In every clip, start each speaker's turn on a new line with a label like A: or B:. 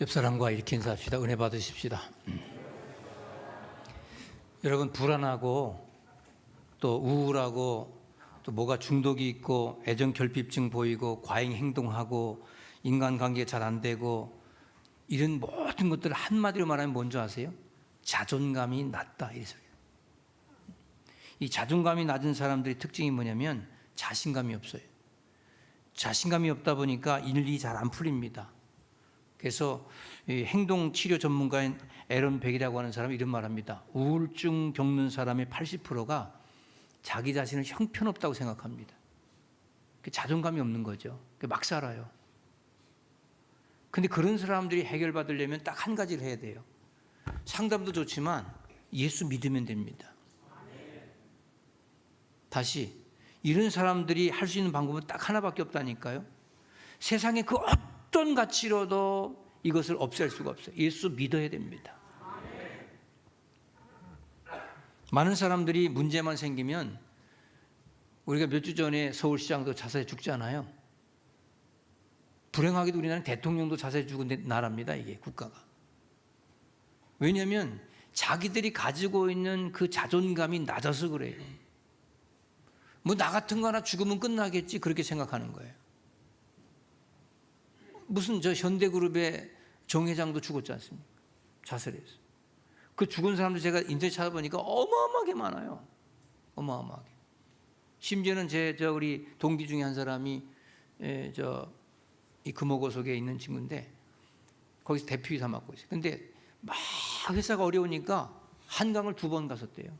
A: 옆 사람과 이렇게 인사합시다. 은혜 받으십시다. 여러분, 불안하고 또 우울하고 또 뭐가 중독이 있고 애정 결핍증 보이고 과잉 행동하고 인간관계 잘 안 되고 이런 모든 것들을 한마디로 말하면 뭔지 아세요? 자존감이 낮다, 이 소리예요. 이 자존감이 낮은 사람들의 특징이 뭐냐면 자신감이 없어요. 자신감이 없다 보니까 일이 잘 안 풀립니다. 그래서 행동치료 전문가인 에런 백이라고 하는 사람이 이런 말합니다. 우울증 겪는 사람의 80%가 자기 자신을 형편없다고 생각합니다. 자존감이 없는 거죠. 막 살아요. 근데 그런 사람들이 해결받으려면 딱 한 가지를 해야 돼요. 상담도 좋지만 예수 믿으면 됩니다. 다시, 이런 사람들이 할 수 있는 방법은 딱 하나밖에 없다니까요. 세상에 그 어떤 가치로도 이것을 없앨 수가 없어요. 예수 믿어야 됩니다. 많은 사람들이 문제만 생기면, 우리가 몇 주 전에 서울시장도 자살해 죽잖아요. 불행하게도 우리나라는 대통령도 자살해 죽은 나라입니다. 이게 국가가. 왜냐하면 자기들이 가지고 있는 그 자존감이 낮아서 그래요. 뭐 나 같은 거 하나 죽으면 끝나겠지, 그렇게 생각하는 거예요. 무슨 저 현대그룹의 정 회장도 죽었지 않습니까? 자살해서. 그 죽은 사람들 제가 인터넷 찾아보니까 어마어마하게 많아요. 어마어마하게. 심지어는 우리 동기 중에 한 사람이 이 금호고속에 있는 친구인데 거기서 대표이사 맡고 있어요. 근데 막 회사가 어려우니까 한강을 2번 갔었대요.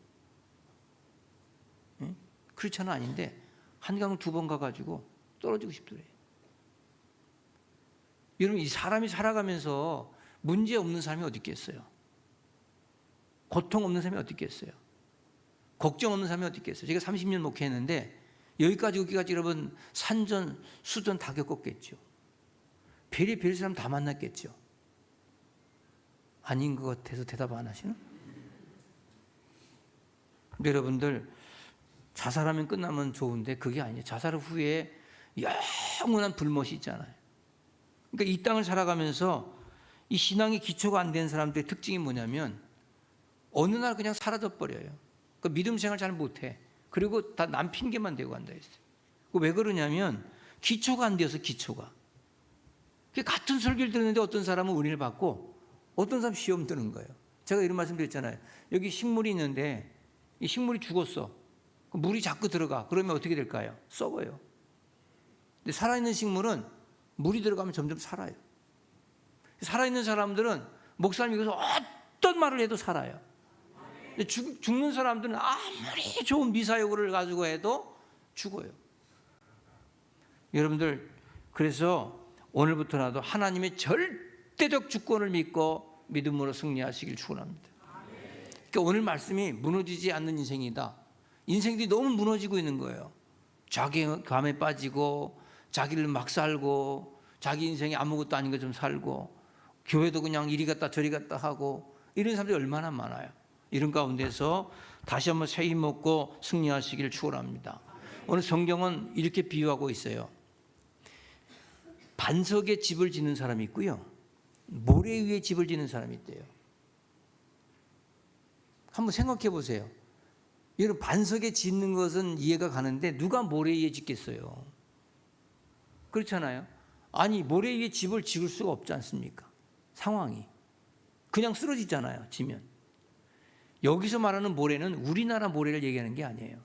A: 응? 크리스찬은 아닌데 한강을 2번 가가지고 떨어지고 싶더래요. 여러분, 이 사람이 살아가면서 문제 없는 사람이 어디 있겠어요? 고통 없는 사람이 어디 있겠어요? 걱정 없는 사람이 어디 있겠어요? 제가 30년 목회했는데 여기까지 오기까지 여러분 산전, 수전 다 겪었겠죠. 별의별 사람 다 만났겠죠. 아닌 것 같아서 대답 안 하시나? 근데 여러분들, 자살하면 끝나면 좋은데 그게 아니에요. 자살 후에 영원한 불못이 있잖아요. 그러니까 이 땅을 살아가면서 이 신앙의 기초가 안 된 사람들의 특징이 뭐냐면 어느 날 그냥 사라져 버려요. 그 믿음 생활 잘 못해. 그리고 다 남 핑계만 대고 간다 했어요. 왜 그러냐면 기초가 안 되어서, 기초가. 같은 설교를 듣는데 어떤 사람은 은혜를 받고 어떤 사람은 시험 드는 거예요. 제가 이런 말씀 드렸잖아요. 여기 식물이 있는데 이 식물이 죽었어. 물이 자꾸 들어가. 그러면 어떻게 될까요? 썩어요. 근데 살아있는 식물은 물이 들어가면 점점 살아요. 살아있는 사람들은 목사님이 여기서 어떤 말을 해도 살아요. 죽는 사람들은 아무리 좋은 미사여구를 가지고 해도 죽어요. 여러분들, 그래서 오늘부터라도 하나님의 절대적 주권을 믿고 믿음으로 승리하시길 축원합니다. 그러니까 오늘 말씀이 무너지지 않는 인생이다. 인생들이 너무 무너지고 있는 거예요. 자괴감에 빠지고 자기를 막 살고 자기 인생이 아무것도 아닌 것처럼 살고 교회도 그냥 이리 갔다 저리 갔다 하고 이런 사람들이 얼마나 많아요. 이런 가운데서 다시 한번 새 힘 먹고 승리하시기를 축원합니다. 오늘 성경은 이렇게 비유하고 있어요. 반석에 집을 짓는 사람이 있고요, 모래 위에 집을 짓는 사람이 있대요. 한번 생각해 보세요. 여러분, 반석에 짓는 것은 이해가 가는데 누가 모래 위에 짓겠어요? 그렇잖아요. 아니, 모래 위에 집을 지을 수가 없지 않습니까? 상황이 그냥 쓰러지잖아요, 지면. 여기서 말하는 모래는 우리나라 모래를 얘기하는 게 아니에요.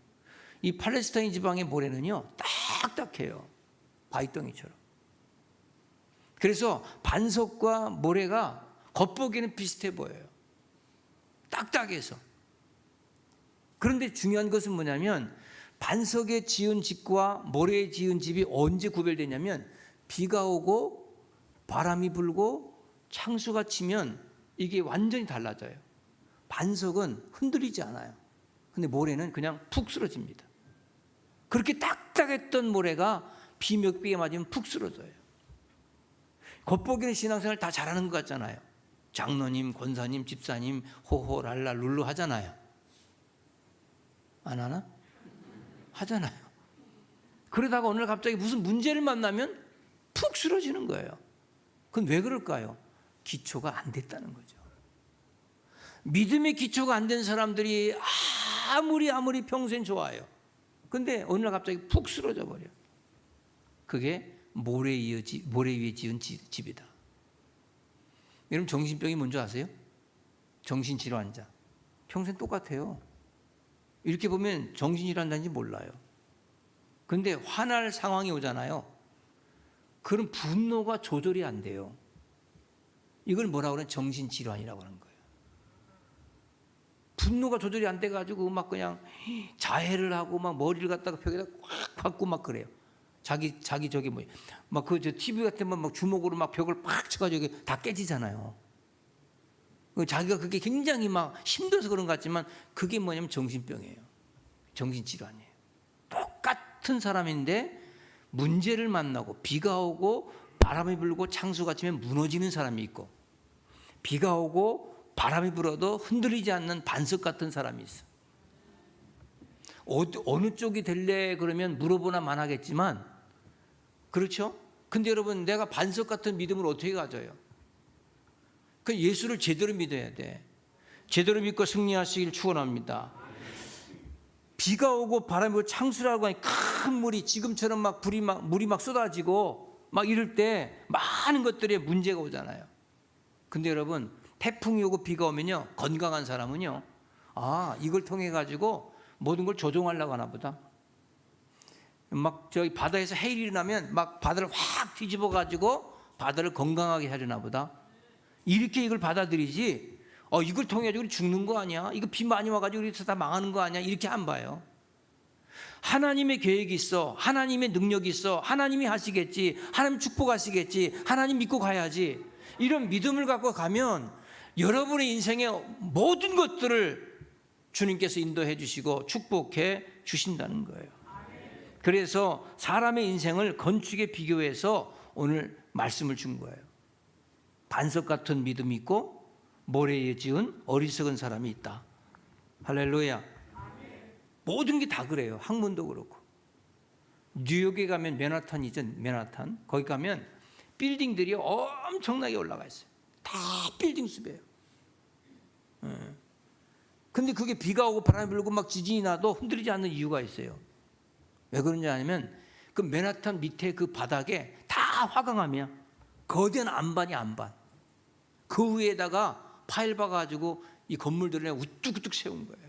A: 이 팔레스타인 지방의 모래는요, 딱딱해요. 바위덩이처럼. 그래서 반석과 모래가 겉보기에는 비슷해 보여요. 딱딱해서. 그런데 중요한 것은 뭐냐면 반석에 지은 집과 모래에 지은 집이 언제 구별되냐면 비가 오고 바람이 불고 창수가 치면 이게 완전히 달라져요. 반석은 흔들리지 않아요. 근데 모래는 그냥 푹 쓰러집니다. 그렇게 딱딱했던 모래가 비 몇 비에 맞으면 푹 쓰러져요. 겉보기는 신앙생활 다 잘하는 것 같잖아요. 장로님, 권사님, 집사님, 호호, 랄라, 룰루 하잖아요. 안 하나? 하잖아요. 그러다가 오늘 갑자기 무슨 문제를 만나면 푹 쓰러지는 거예요. 그건 왜 그럴까요? 기초가 안 됐다는 거죠. 믿음의 기초가 안 된 사람들이 아무리 평생 좋아요. 근데 어느 날 갑자기 푹 쓰러져 버려. 그게 모래 위에 지은 집이다. 여러분 정신병이 뭔지 아세요? 정신질환자. 평생 똑같아요. 이렇게 보면 정신질환자인지 몰라요. 근데 화날 상황이 오잖아요. 그런 분노가 조절이 안 돼요. 이걸 뭐라고 그러냐? 정신질환이라고 하는 거예요. 분노가 조절이 안 돼가지고 막 그냥 자해를 하고 막 머리를 갖다가 벽에다 꽉 박고 막 그래요. 자기 저기 막 그 저 TV 같은 막 주먹으로 막 벽을 팍 쳐가지고 다 깨지잖아요. 자기가 그게 굉장히 막 힘들어서 그런 것 같지만 그게 뭐냐면 정신병이에요. 정신질환이에요. 똑같은 사람인데 문제를 만나고 비가 오고 바람이 불고 창수가 치면 무너지는 사람이 있고, 비가 오고 바람이 불어도 흔들리지 않는 반석 같은 사람이 있어. 어느 쪽이 될래 그러면 물어보나 만하겠지만, 그렇죠? 근데 여러분, 내가 반석 같은 믿음을 어떻게 가져요? 그 예수를 제대로 믿어야 돼. 제대로 믿고 승리하시길 축원합니다. 비가 오고 바람이 불고 창수라고 하니 큰 물이 지금처럼 물이 막 쏟아지고 막 이럴 때 많은 것들에 문제가 오잖아요. 근데 여러분, 태풍이 오고 비가 오면요, 건강한 사람은요, 이걸 통해 가지고 모든 걸 조종하려고 하나 보다. 막 저기 바다에서 해일이 일어나면 막 바다를 확 뒤집어 가지고 바다를 건강하게 하려나 보다. 이렇게 이걸 받아들이지, 이걸 통해 가지고 우리 죽는 거 아니야? 이거 비 많이 와가지고 우리 다 망하는 거 아니야? 이렇게 안 봐요. 하나님의 계획이 있어. 하나님의 능력이 있어. 하나님이 하시겠지. 하나님 축복하시겠지. 하나님 믿고 가야지. 이런 믿음을 갖고 가면 여러분의 인생의 모든 것들을 주님께서 인도해 주시고 축복해 주신다는 거예요. 그래서 사람의 인생을 건축에 비교해서 오늘 말씀을 준 거예요. 반석 같은 믿음이 있고 모래에 지은 어리석은 사람이 있다. 할렐루야. 모든 게 다 그래요. 학문도 그렇고. 뉴욕에 가면 맨하탄이죠. 맨하탄. 거기 가면 빌딩들이 엄청나게 올라가 있어요. 다 빌딩 숲이에요. 근데 그게 비가 오고 바람이 불고 막 지진이 나도 흔들리지 않는 이유가 있어요. 왜 그런지 아냐면 그 맨하탄 밑에 그 바닥에 다 화강암이야. 거대한 안반. 그 위에다가 파일 박아가지고 이 건물들을 우뚝우뚝 세운 거예요.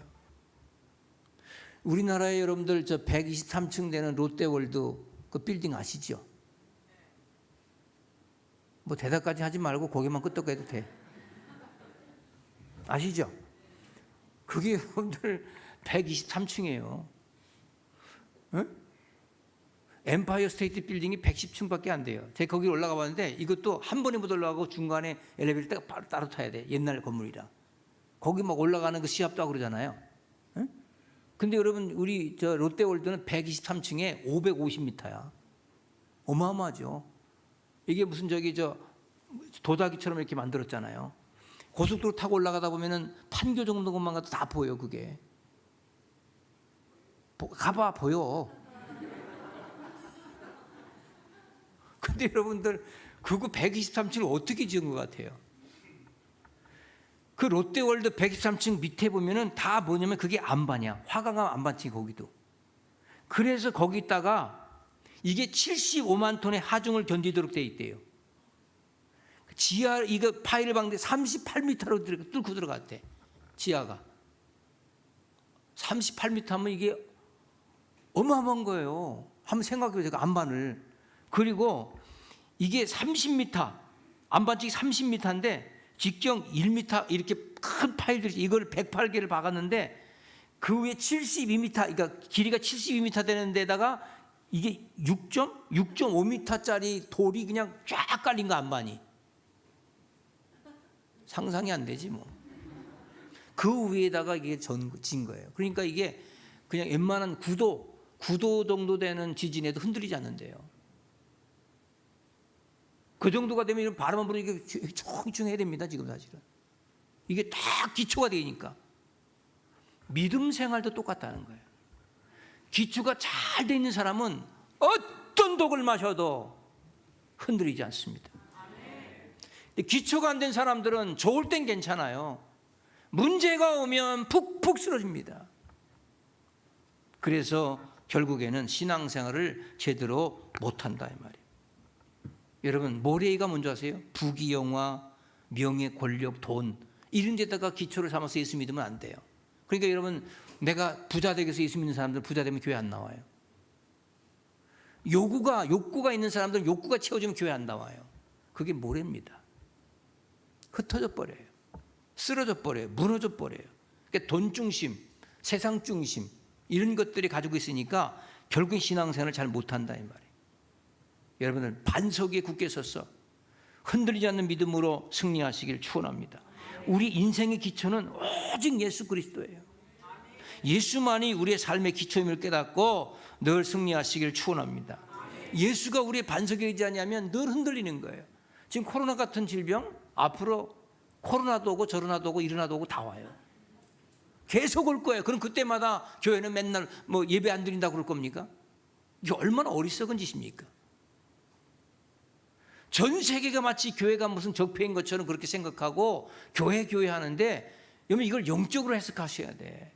A: 우리나라에 여러분들 저 123층 되는 롯데월드 그 빌딩 아시죠? 뭐 대답까지 하지 말고 고개만 끄덕여도 돼. 아시죠? 그게 여러분들 123층이에요. 엠파이어 스테이트 빌딩이 110층밖에 안 돼요. 제가 거기 올라가 봤는데 이것도 한 번에 못 올라가고 중간에 엘리베이터가 바로 따로 타야 돼. 옛날 건물이라. 거기 막 올라가는 그 시합도 하고 그러잖아요. 근데 여러분, 우리 저 롯데월드는 123층에 550m야. 어마어마하죠. 이게 무슨 저기 저 도자기처럼 이렇게 만들었잖아요. 고속도로 타고 올라가다 보면은 판교 정도 것만 가도 다 보여. 그게 가봐 보여. 근데 여러분들 그거 123층을 어떻게 지은 것 같아요? 그 롯데월드 123층 밑에 보면은 다 뭐냐면 그게 안반이야. 화강암 안반층이 거기도. 그래서 거기다가 이게 75만 톤의 하중을 견디도록 돼 있대요. 지하 이거 파일 방대 38m로 뚫고 들어갔대. 지하가 38m 하면 이게 어마어마한 거예요. 한번 생각해 보세요. 안반을. 그리고 이게 30m, 안반쪽이 30m인데 직경 1m 이렇게 큰 파일들이 이걸 108개를 박았는데 그 위에 72m, 그러니까 길이가 72m 되는 데다가 이게 6.5m짜리 돌이 그냥 쫙 깔린 거 안반이. 상상이 안 되지 뭐. 그 위에다가 이게 진 거예요. 그러니까 이게 그냥 웬만한 9도 정도 되는 지진에도 흔들리지 않는데요. 그 정도가 되면 바람만 불으니까 총총해야 됩니다. 지금 사실은 이게 딱 기초가 되니까. 믿음 생활도 똑같다는 거예요. 기초가 잘 돼 있는 사람은 어떤 독을 마셔도 흔들리지 않습니다. 기초가 안 된 사람들은 좋을 땐 괜찮아요. 문제가 오면 푹푹 쓰러집니다. 그래서 결국에는 신앙생활을 제대로 못한다 이 말이에요. 여러분, 모래이가 뭔지 아세요? 부귀영화, 명예, 권력, 돈 이런 데다가 기초를 삼아서 예수 믿으면 안 돼요. 그러니까 여러분, 내가 부자 되기 위해서 예수 믿는 사람들 부자 되면 교회 안 나와요. 욕구가 있는 사람들은 욕구가 채워지면 교회 안 나와요. 그게 모래입니다. 흩어져 버려요. 쓰러져 버려요. 무너져 버려요. 그러니까 돈 중심, 세상 중심 이런 것들이 가지고 있으니까 결국 신앙생활을 잘 못한다 이 말이에요. 여러분들 반석 위에 굳게 서서 흔들리지 않는 믿음으로 승리하시길 축원합니다. 우리 인생의 기초는 오직 예수 그리스도예요. 예수만이 우리의 삶의 기초임을 깨닫고 늘 승리하시길 축원합니다. 예수가 우리의 반석에 의지하냐면 늘 흔들리는 거예요. 지금 코로나 같은 질병 앞으로 코로나도 오고 저로나도 오고 이러나도 오고 다 와요. 계속 올 거예요. 그럼 그때마다 교회는 맨날 뭐 예배 안 드린다고 그럴 겁니까? 이게 얼마나 어리석은 짓입니까? 전 세계가 마치 교회가 무슨 적폐인 것처럼 그렇게 생각하고 교회 하는데 여러분 이걸 영적으로 해석하셔야 돼.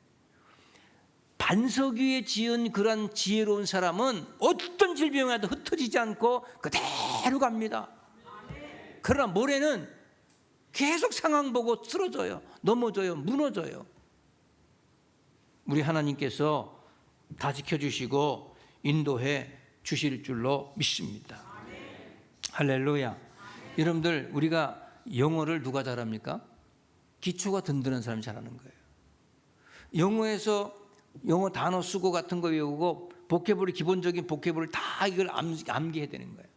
A: 반석 위에 지은 그런 지혜로운 사람은 어떤 질병에도 흩어지지 않고 그대로 갑니다. 그러나 모래는 계속 상황 보고 쓰러져요. 넘어져요. 무너져요. 우리 하나님께서 다 지켜주시고 인도해 주실 줄로 믿습니다. 할렐루야. 여러분들 우리가 영어를 누가 잘합니까? 기초가 든든한 사람이 잘하는 거예요. 영어에서 영어 단어 수고 같은 거 외우고 보케블리 기본적인 보케블리 다 이걸 암기해야 되는 거예요.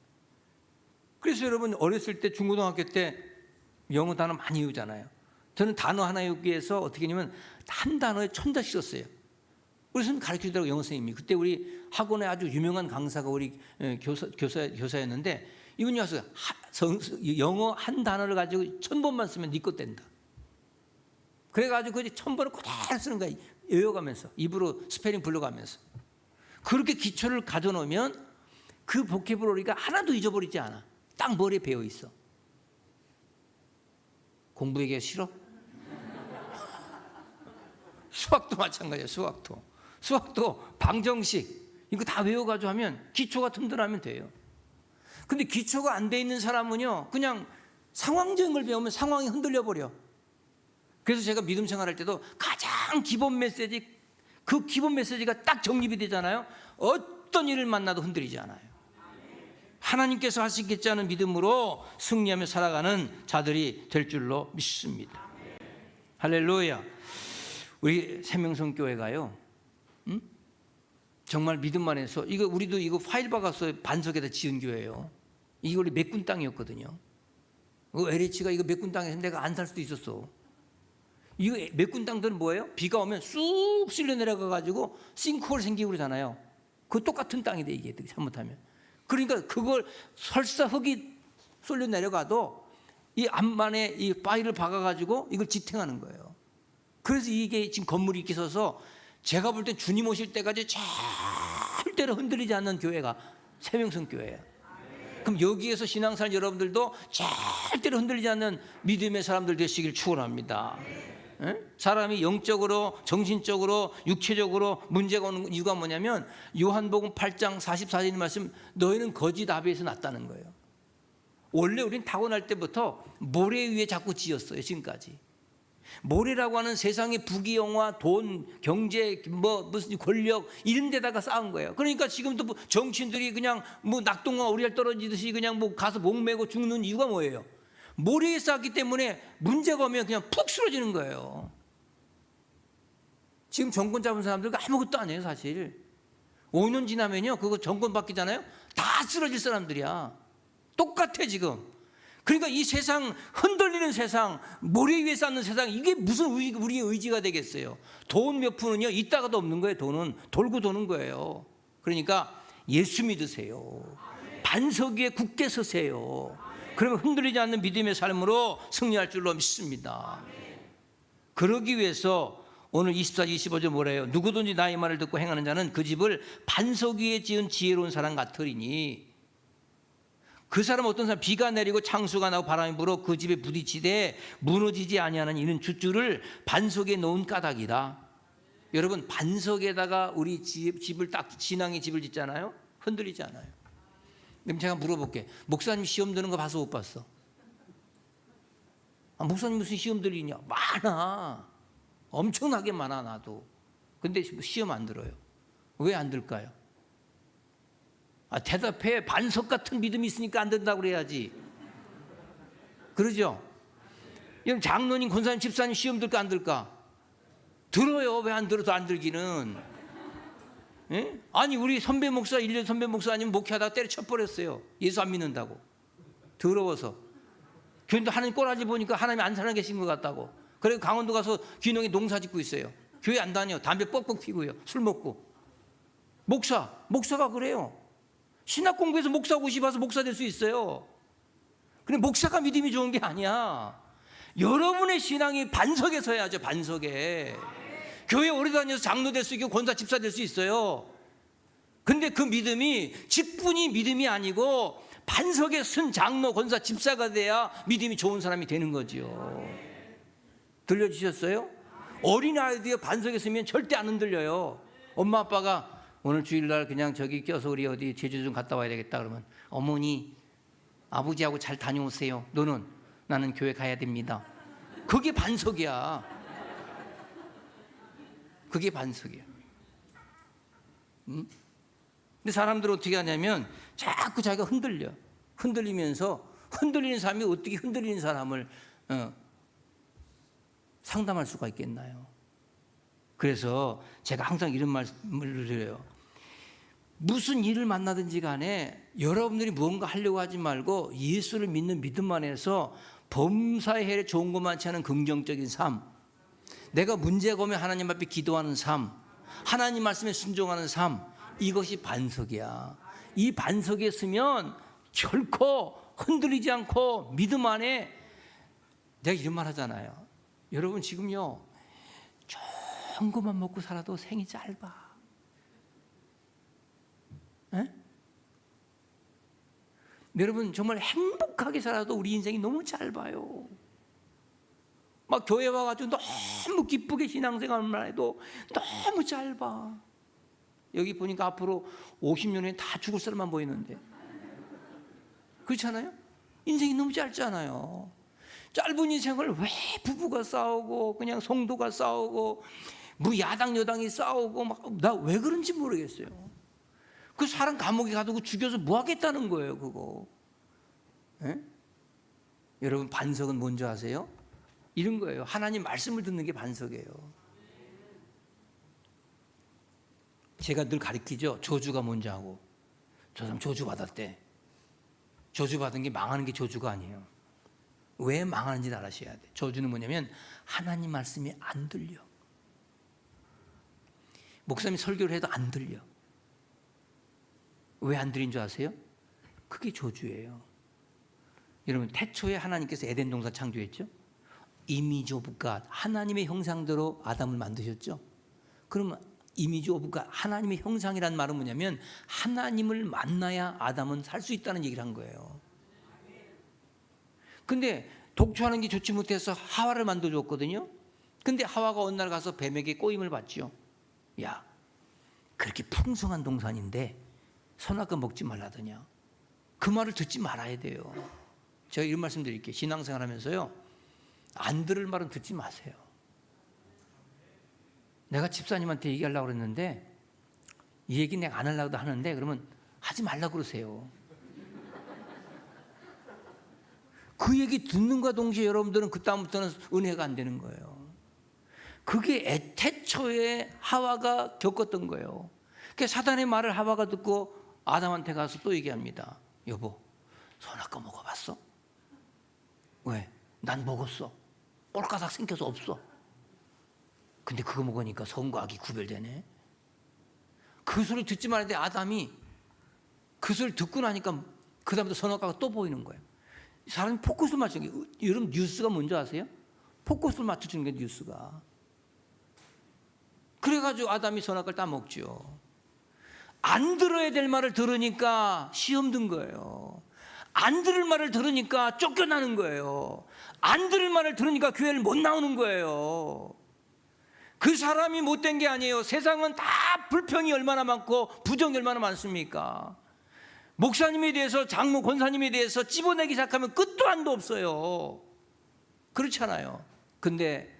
A: 그래서 여러분 어렸을 때 중고등학교 때 영어 단어 많이 외우잖아요. 저는 단어 하나 외우기 위해서 어떻게 했냐면 한 단어에 1000자씩 썼어요. 우리 선생님 가르치더라고요. 영어 선생님이. 그때 우리 학원에 아주 유명한 강사가 우리 교사였는데 이분이 와서 영어 한 단어를 가지고 1000번만 쓰면 네 것 된다. 그래가지고 그 1000번을 그대로 쓰는 거야. 외워가면서 입으로 스페링 불러가면서. 그렇게 기초를 가져놓으면 그 보케블러리가 하나도 잊어버리지 않아. 딱 머리에 배어 있어. 공부하기가 싫어? 수학도 마찬가지야. 수학도 방정식 이거 다 외워가지고 하면 기초가 튼튼하면 돼요. 근데 기초가 안 돼 있는 사람은요 그냥 상황적인 걸 배우면 상황이 흔들려 버려. 그래서 제가 믿음 생활할 때도 가장 기본 메시지, 그 기본 메시지가 딱 정립이 되잖아요. 어떤 일을 만나도 흔들리지 않아요. 하나님께서 하시겠지 하는 믿음으로 승리하며 살아가는 자들이 될 줄로 믿습니다. 할렐루야. 우리 생명성교회가요 정말 믿음만 해서 우리도 이거 파일 박아서 반석에다 지은 교회예요. 이게 원래 메꾼 땅이었거든요. LH가 이거 메꾼 땅에서 내가 안 살 수도 있었어. 이거 메꾼 땅들은 뭐예요? 비가 오면 쑥 쓸려 내려가 가지고 싱크홀 생기고 그러잖아요. 그 똑같은 땅이 돼 이게 잘못하면. 그러니까 그걸 설사 흙이 쏠려 내려가도 이 앞만에 이 파일을 박아 가지고 이걸 지탱하는 거예요. 그래서 이게 지금 건물이 이렇게 서서 제가 볼 때 주님 오실 때까지 절대로 흔들리지 않는 교회가 생명성교회예요. 그럼 여기에서 신앙생활 여러분들도 절대로 흔들리지 않는 믿음의 사람들 되시길 축원합니다. 사람이 영적으로, 정신적으로, 육체적으로 문제가 오는 이유가 뭐냐면 요한복음 8장 44절 말씀 너희는 거짓 아비에서 났다는 거예요. 원래 우리는 타고날 때부터 모래 위에 자꾸 지었어요. 지금까지. 모래라고 하는 세상의 부귀영화, 돈, 경제, 무슨 권력 이런 데다가 쌓은 거예요. 그러니까 지금도 정치인들이 그냥 낙동강 오리알 떨어지듯이 그냥 가서 목매고 죽는 이유가 뭐예요? 모래에 쌓았기 때문에 문제가 오면 그냥 푹 쓰러지는 거예요. 지금 정권 잡은 사람들 아무것도 안 해요, 사실. 5년 지나면요, 그거 정권 바뀌잖아요. 다 쓰러질 사람들이야. 똑같아 지금. 그러니까 이 세상, 흔들리는 세상, 모래 위에 쌓는 세상, 이게 무슨 우리의 의지가 되겠어요? 돈 몇 푼은요 있다가도 없는 거예요. 돈은 돌고 도는 거예요. 그러니까 예수 믿으세요. 반석 위에 굳게 서세요. 그러면 흔들리지 않는 믿음의 삶으로 승리할 줄로 믿습니다. 그러기 위해서 오늘 24, 25절 뭐래요? 누구든지 나의 말을 듣고 행하는 자는 그 집을 반석 위에 지은 지혜로운 사람 같으리니. 그 사람은 어떤 사람 비가 내리고 창수가 나고 바람이 불어 그 집에 부딪히되 무너지지 아니하는 이는 주 반석에 놓은 까닭이다. 여러분 반석에다가 우리 집을 딱 신앙의 집을 짓잖아요. 흔들리지 않아요. 그럼 제가 물어볼게. 목사님 시험 드는 거 봐서 못 봤어? 목사님 무슨 시험 들리냐? 많아. 엄청나게 많아 나도. 근데 시험 안 들어요. 왜 안 들까요? 대답해. 반석 같은 믿음이 있으니까 안 된다고 그래야지. 그러죠? 여러분 장로님, 권사님, 집사님 시험 들까 안 들까? 들어요. 왜 안 들어도 안 들기는. 예? 아니 우리 선배 목사 1년 선배 목사님 목회하다가 때려쳐버렸어요. 예수 안 믿는다고. 더러워서. 교인도 하나님 꼬라지 보니까 하나님이 안 살아계신 것 같다고. 그래서 강원도 가서 귀농에 농사 짓고 있어요. 교회 안 다녀. 담배 뻑뻑 피고요. 술 먹고. 목사가 그래요. 신학 공부해서 목사하고 싶어서 목사 될 수 있어요. 근데 목사가 믿음이 좋은 게 아니야. 여러분의 신앙이 반석에 서야죠. 반석에. 교회 오래 다녀서 장로 될 수 있고 권사 집사 될 수 있어요. 근데 그 믿음이 직분이 믿음이 아니고 반석에 쓴 장로 권사 집사가 돼야 믿음이 좋은 사람이 되는 거지요. 들려주셨어요? 어린아이들이 반석에 쓰면 절대 안 흔들려요. 엄마 아빠가 오늘 주일날 그냥 저기 껴서 우리 어디 제주 좀 갔다 와야 되겠다 그러면 어머니 아버지하고 잘 다녀오세요. 나는 교회 가야 됩니다. 그게 반석이야. 그게 반석이야. 근데 사람들은 어떻게 하냐면 자꾸 자기가 흔들리면서 흔들리는 사람이 어떻게 흔들리는 사람을 상담할 수가 있겠나요? 그래서 제가 항상 이런 말씀을 드려요. 무슨 일을 만나든지 간에 여러분들이 무언가 하려고 하지 말고 예수를 믿는 믿음 안에서 범사에 해에 좋은 것 많지 않은 긍정적인 삶, 내가 문제가 오면 하나님 앞에 기도하는 삶, 하나님 말씀에 순종하는 삶, 이것이 반석이야. 이 반석에 서면 결코 흔들리지 않고 믿음 안에, 내가 이런 말 하잖아요. 여러분 지금요 좋은 것만 먹고 살아도 생이 짧아. 에? 여러분 정말 행복하게 살아도 우리 인생이 너무 짧아요. 막 교회 와가지고 너무 기쁘게 신앙생활만 해도 너무 짧아. 여기 보니까 앞으로 50년에 다 죽을 사람만 보이는데 그렇잖아요? 인생이 너무 짧잖아요. 짧은 인생을 왜 부부가 싸우고 그냥 성도가 싸우고 뭐 야당 여당이 싸우고 막 나 왜 그런지 모르겠어요. 그 사람 감옥에 가두고 죽여서 뭐 하겠다는 거예요 그거. 에? 여러분 반석은 뭔지 아세요? 이런 거예요. 하나님 말씀을 듣는 게 반석이에요. 제가 늘 가르치죠. 저주가 뭔지 하고. 저 사람 저주 받았대. 저주 받은 게 망하는 게 저주가 아니에요. 왜 망하는지 알아셔야 돼. 저주는 뭐냐면 하나님 말씀이 안 들려. 목사님이 설교를 해도 안 들려. 왜 안 들린 줄 아세요? 그게 저주예요. 여러분 태초에 하나님께서 에덴 동산 창조했죠. 이미지 오브 갓, 하나님의 형상대로 아담을 만드셨죠. 그러면 이미지 오브 갓, 하나님의 형상이란 말은 뭐냐면 하나님을 만나야 아담은 살 수 있다는 얘기를 한 거예요. 근데 독초하는 게 좋지 못해서 하와를 만들어줬거든요. 근데 하와가 어느 날 가서 뱀에게 꼬임을 받죠. 야, 그렇게 풍성한 동산인데 선악과 먹지 말라더냐. 그 말을 듣지 말아야 돼요. 제가 이런 말씀 드릴게요. 신앙생활 하면서요, 안 들을 말은 듣지 마세요. 내가 집사님한테 얘기하려고 그랬는데 이 얘기 내가 안 하려고도 하는데 그러면 하지 말라고 그러세요. 그 얘기 듣는과 동시에 여러분들은 그다음부터는 은혜가 안 되는 거예요. 그게 태초에 하와가 겪었던 거예요. 그러니까 사단의 말을 하와가 듣고 아담한테 가서 또 얘기합니다. 여보, 선악과 먹어봤어? 왜? 난 먹었어. 꼴까삭 생겨서 없어. 근데 그거 먹으니까 선과 악이 구별되네. 그 소리 듣지 말아야 돼. 아담이 그 소리 듣고 나니까 그 다음부터 선악과가 또 보이는 거예요. 사람이 포커스를 맞추는 게, 여러분 뉴스가 뭔지 아세요? 포커스를 맞춰주는 게 뉴스가. 그래가지고 아담이 선악과를 따먹죠. 안 들어야 될 말을 들으니까 시험 든 거예요. 안 들을 말을 들으니까 쫓겨나는 거예요. 안 들을 말을 들으니까 교회를 못 나오는 거예요. 그 사람이 못된 게 아니에요. 세상은 다 불평이 얼마나 많고 부정이 얼마나 많습니까? 목사님에 대해서, 장로 권사님에 대해서 찝어내기 시작하면 끝도 한도 없어요. 그렇잖아요. 근데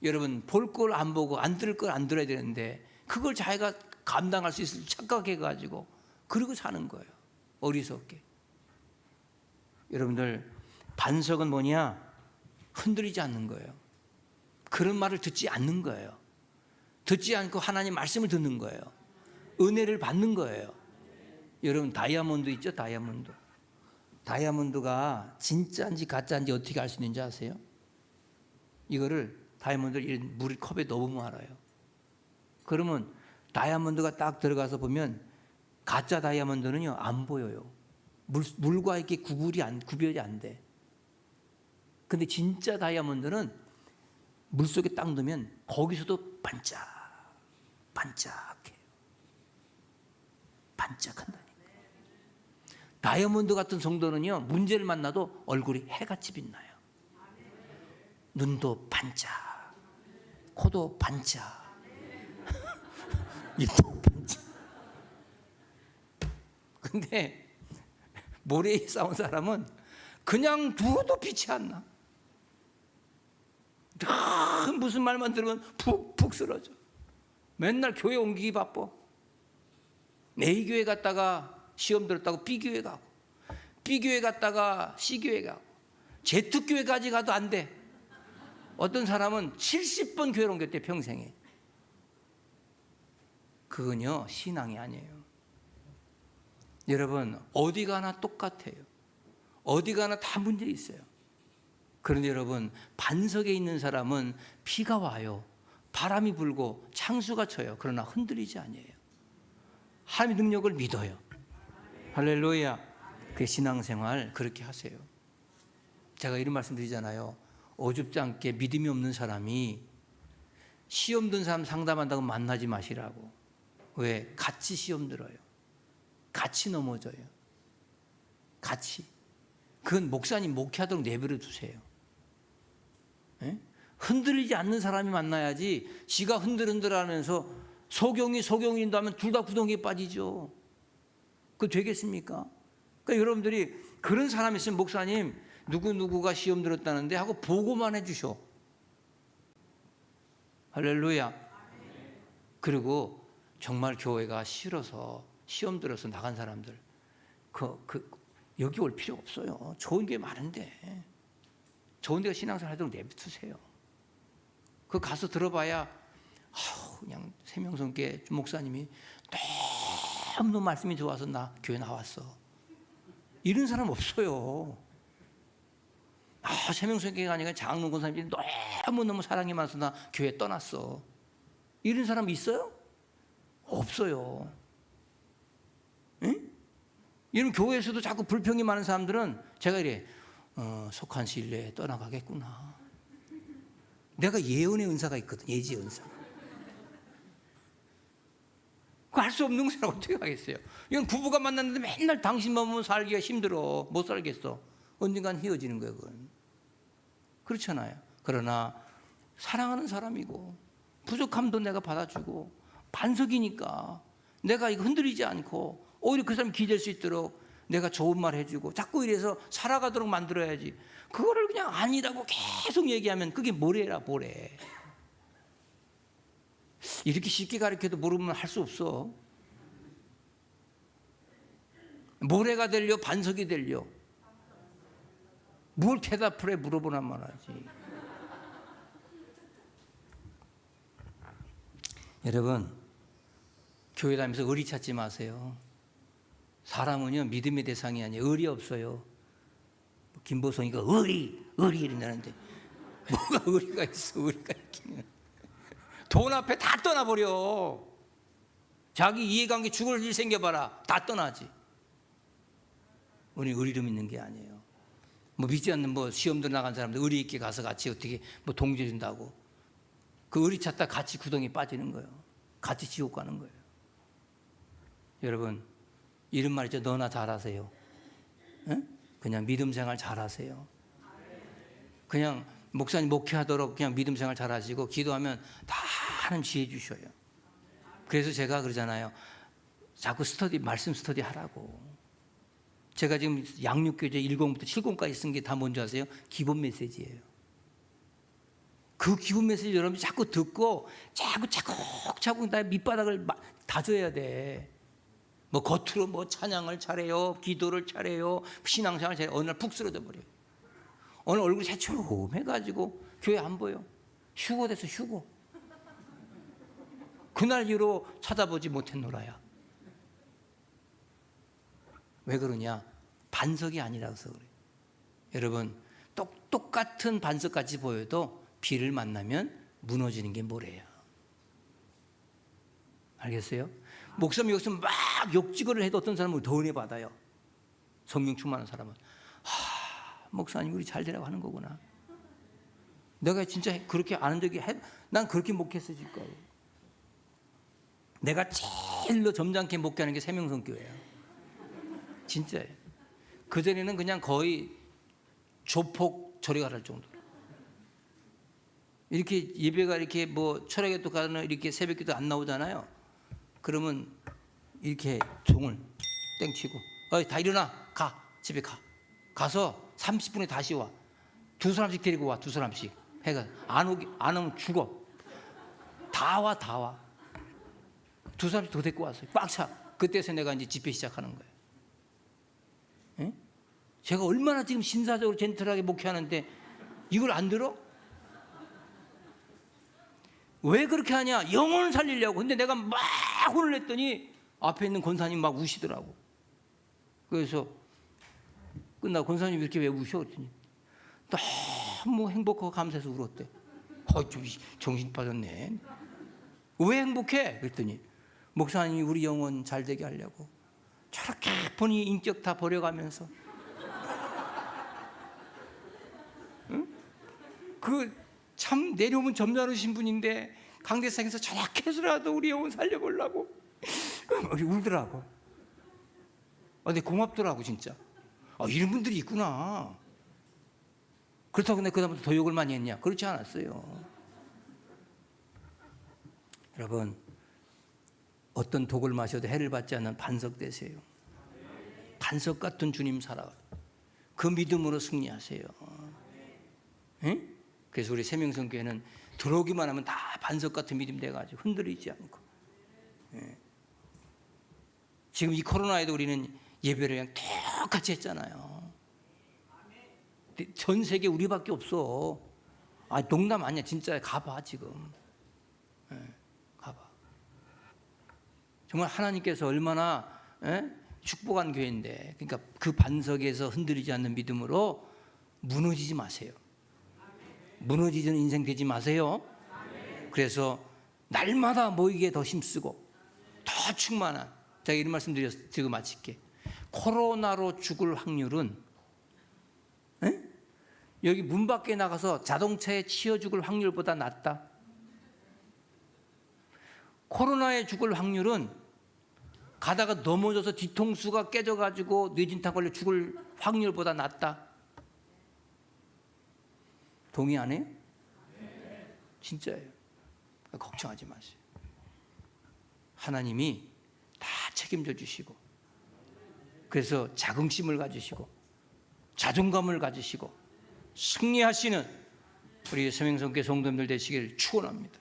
A: 여러분, 볼 걸 안 보고 안 들을 걸 안 들어야 되는데 그걸 자기가 감당할 수 있을 착각해가지고 그러고 사는 거예요. 어리석게. 여러분들, 반석은 뭐냐? 흔들리지 않는 거예요. 그런 말을 듣지 않는 거예요. 듣지 않고 하나님 말씀을 듣는 거예요. 은혜를 받는 거예요. 여러분, 다이아몬드 있죠? 다이아몬드. 다이아몬드가 진짜인지 가짜인지 어떻게 알 수 있는지 아세요? 이거를 다이아몬드를 물 컵에 넣으면 알아요. 그러면 다이아몬드가 딱 들어가서 보면 가짜 다이아몬드는요 안 보여요. 물과 이렇게 구별이 안 돼. 근데 진짜 다이아몬드는 물속에 딱 넣으면 거기서도 반짝해요. 반짝한다니까. 다이아몬드 같은 성도는요 문제를 만나도 얼굴이 해같이 빛나요. 눈도 반짝, 코도 반짝, 입도 반짝. 근데 모래에 싸운 사람은 그냥 두어도 빛이 안 나. 무슨 말만 들으면 푹푹 쓰러져. 맨날 교회 옮기기 바빠. A 교회 갔다가 시험 들었다고 B 교회 가고, B 교회 갔다가 C 교회 가고, Z 교회까지 가도 안 돼. 어떤 사람은 70번 교회를 옮겼대, 평생에. 그건요 신앙이 아니에요. 여러분, 어디 가나 똑같아요. 어디 가나 다 문제 있어요. 그런데 여러분, 반석에 있는 사람은 비가 와요, 바람이 불고 창수가 쳐요. 그러나 흔들리지 아니에요. 하나님의 능력을 믿어요. 할렐루야. 그 신앙생활 그렇게 하세요. 제가 이런 말씀 드리잖아요. 어줍지 않게 믿음이 없는 사람이 시험 든 사람 상담한다고 만나지 마시라고. 왜? 같이 시험 들어요. 같이 넘어져요. 같이. 그건 목사님 목회하도록 내버려 두세요. 에? 흔들리지 않는 사람이 만나야지. 지가 흔들흔들 하면서 소경인도 하면 둘 다 구덩이에 빠지죠. 그거 되겠습니까? 그러니까 여러분들이 그런 사람이 있으면 목사님 누구누구가 시험 들었다는데 하고 보고만 해주셔. 할렐루야. 그리고 정말 교회가 싫어서 시험 들어서 나간 사람들 여기 올 필요 없어요. 좋은 게 많은데. 좋은 데가 신앙생활 하도록 내비두세요. 그 가서 들어봐야 그냥 세명성께 목사님이 너무 말씀이 좋아서 나 교회 나왔어. 이런 사람 없어요. 세명성교회가 아니라 장로 권사님이 너무 사랑이 많아서 나 교회 떠났어. 이런 사람 있어요? 없어요. 응? 이런 교회에서도 자꾸 불평이 많은 사람들은 제가 이래 속한 시일 내에 떠나가겠구나. 내가 예언의 은사가 있거든. 예지 은사. 그거 할 수 없는 것이라 어떻게 하겠어요? 이건 부부가 만났는데 맨날 당신만 보면 살기가 힘들어. 못 살겠어. 언젠간 헤어지는 거예요. 그건. 그렇잖아요. 그러나 사랑하는 사람이고 부족함도 내가 받아주고 반석이니까 내가 이거 흔들리지 않고 오히려 그 사람이 기댈 수 있도록 내가 좋은 말 해주고 자꾸 이래서 살아가도록 만들어야지. 그거를 그냥 아니라고 계속 얘기하면 그게 모래라, 모래. 이렇게 쉽게 가르쳐도 모르면 할 수 없어. 모래가 되려 반석이 되려. 뭘 대답을 해? 물어보란 말하지. 여러분, 교회 다니면서 의리 찾지 마세요. 사람은요 믿음의 대상이 아니에요. 의리 없어요. 김보성이가 의리 이런다는데 뭐가 의리가 있어? 의리가 있기는. 돈 앞에 다 떠나버려. 자기 이해관계 죽을 일 생겨봐라. 다 떠나지. 우리 의리로 믿는 게 아니에요. 믿지 않는 시험도 나간 사람들 의리 있게 가서 같이 어떻게 동조해준다고. 그 의리 찾다 같이 구덩이에 빠지는 거예요. 같이 지옥 가는 거예요. 여러분, 이런 말 있죠. 너나 잘하세요. 에? 그냥 믿음 생활 잘하세요. 그냥 목사님 목회하도록 그냥 믿음 생활 잘하시고 기도하면 다 하나님 지혜 주셔요. 그래서 제가 그러잖아요. 자꾸 말씀 스터디 하라고. 제가 지금 양육교재 1권부터 7권까지 쓴 게 다 뭔지 아세요? 기본 메시지예요. 그 기본 메시지 여러분이 자꾸 듣고 자꾸 나의 밑바닥을 다져야 돼. 뭐 겉으로 뭐 찬양을 잘해요, 기도를 잘해요, 신앙생활 잘해요. 어느 날 푹 쓰러져 버려요. 어느 얼굴이 새초롬해가지고 교회 안 보여. 휴거 돼서 휴거. 그날 이후로 찾아보지 못했노라야. 왜 그러냐? 반석이 아니라서 그래요. 여러분, 똑같은 반석같이 보여도 비를 만나면 무너지는 게 뭐래요? 알겠어요? 목사님 여기서 막 욕지거리를 해도 어떤 사람은 더 은혜 받아요. 성령 충만한 사람은. 목사님 우리 잘 되라고 하는 거구나. 내가 진짜 그렇게 아는 적이 난 그렇게 목회했을 거예요. 내가 제일로 점잖게 목회하는 게 세명성교회예요. 진짜예요. 그전에는 그냥 거의 조폭 저리 가랄 정도로. 이렇게 예배가 이렇게 뭐 철학에도 가는 이렇게 새벽기도 안 나오잖아요. 그러면 이렇게 종을 땡치고 다 일어나 가 집에 가서 30분에 다시 와. 2사람씩 데리고 와. 2사람씩 해가 안 오면 죽어. 다 와. 2사람씩 더 데리고 왔어요. 꽉 차. 그때서 내가 이제 집회 시작하는 거예요. 에? 제가 얼마나 지금 신사적으로 젠틀하게 목회하는데 이걸 안 들어? 왜 그렇게 하냐? 영혼을 살리려고. 근데 내가 막 혼을 냈더니 앞에 있는 권사님 막 우시더라고. 그래서 끝나고 권사님 이렇게 왜 우셔? 그랬더니 너무 행복하고 감사해서 울었대. 좀 정신 빠졌네. 왜 행복해? 그랬더니 목사님이 우리 영혼 잘 되게 하려고 저렇게 본인 인격 다 버려가면서 응? 그 참 내려오면 점잖으신 분인데 강대상에서 저렇게 해서라도 우리 영혼 살려보려고 울더라고. 근데 고맙더라고 진짜. 이런 분들이 있구나. 그렇다고 근데 그다음부터 더 욕을 많이 했냐? 그렇지 않았어요. 여러분, 어떤 독을 마셔도 해를 받지 않는 반석 되세요. 반석 같은 주님 살아. 그 믿음으로 승리하세요. 응? 그래서 우리 세명성교회는 들어오기만 하면 다 반석 같은 믿음 돼가지고 흔들리지 않고. 예. 지금 이 코로나에도 우리는 예배를 그냥 똑같이 했잖아요. 전 세계 우리밖에 없어. 농담 아니야. 진짜 가봐 지금. 예, 가봐. 정말 하나님께서 얼마나 축복한 교회인데, 그러니까 그 반석에서 흔들리지 않는 믿음으로 무너지지 마세요. 무너지는 인생 되지 마세요. 그래서 날마다 모이기에 더 힘쓰고 더 충만한, 제가 이런 말씀 드리고 마칠게. 코로나로 죽을 확률은 여기 문 밖에 나가서 자동차에 치여 죽을 확률보다 낮다. 코로나에 죽을 확률은 가다가 넘어져서 뒤통수가 깨져가지고 뇌진탕 걸려 죽을 확률보다 낮다. 동의 안 해요? 진짜예요. 걱정하지 마세요. 하나님이 다 책임져 주시고, 그래서 자긍심을 가지시고 자존감을 가지시고 승리하시는 우리 세명성교회 성도님들 되시길 축원합니다.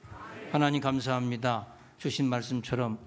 A: 하나님 감사합니다. 주신 말씀처럼